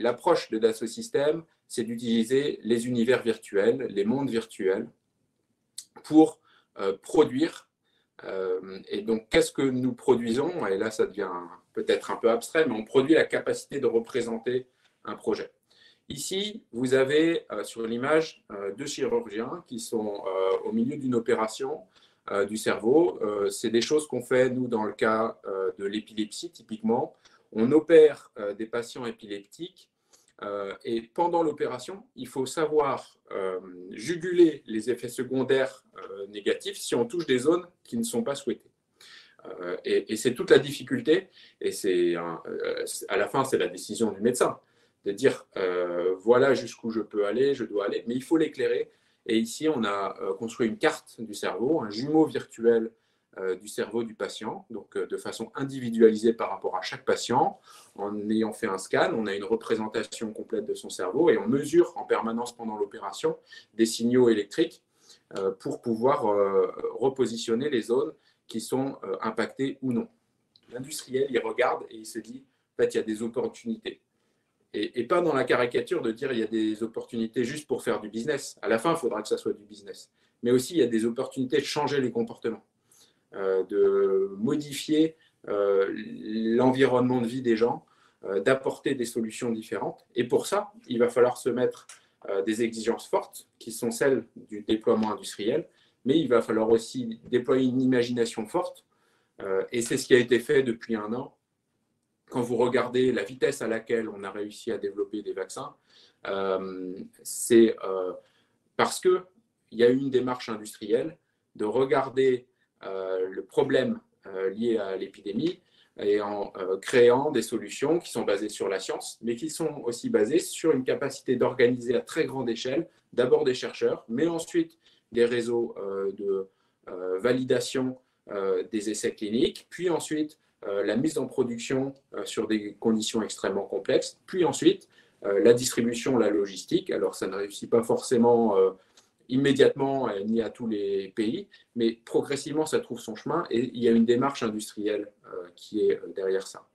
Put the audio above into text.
l'approche de Dassault Systèmes, c'est d'utiliser les univers virtuels, les mondes virtuels, pour produire. Et donc, qu'est-ce que nous produisons? Et là, ça devient peut-être un peu abstrait, mais on produit la capacité de représenter un projet. Ici, vous avez sur l'image deux chirurgiens qui sont au milieu d'une opération du cerveau. C'est des choses qu'on fait, nous, dans le cas de l'épilepsie, typiquement. On opère des patients épileptiques et pendant l'opération, il faut savoir juguler les effets secondaires négatifs si on touche des zones qui ne sont pas souhaitées. Et c'est toute la difficulté, et à la fin, c'est la décision du médecin, de dire voilà jusqu'où je peux aller, je dois aller, mais il faut l'éclairer. Et ici, on a construit une carte du cerveau, un jumeau virtuel du cerveau du patient, donc de façon individualisée par rapport à chaque patient. En ayant fait un scan, on a une représentation complète de son cerveau et on mesure en permanence pendant l'opération des signaux électriques pour pouvoir repositionner les zones qui sont impactées ou non. L'industriel, il regarde et il se dit, en fait, il y a des opportunités. Et pas dans la caricature de dire il y a des opportunités juste pour faire du business. À la fin, il faudra que ça soit du business. Mais aussi, il y a des opportunités de changer les comportements, de modifier l'environnement de vie des gens, d'apporter des solutions différentes. Et pour ça, il va falloir se mettre des exigences fortes, qui sont celles du déploiement industriel, mais il va falloir aussi déployer une imagination forte. Et c'est ce qui a été fait depuis 1 an. Quand vous regardez la vitesse à laquelle on a réussi à développer des vaccins, c'est parce qu'il y a eu une démarche industrielle de regarder le problème lié à l'épidémie et en créant des solutions qui sont basées sur la science, mais qui sont aussi basées sur une capacité d'organiser à très grande échelle, d'abord des chercheurs, mais ensuite des réseaux de validation des essais cliniques, puis ensuite la mise en production sur des conditions extrêmement complexes, puis ensuite la distribution, la logistique. Alors ça ne réussit pas forcément immédiatement ni à tous les pays, mais progressivement ça trouve son chemin et il y a une démarche industrielle qui est derrière ça.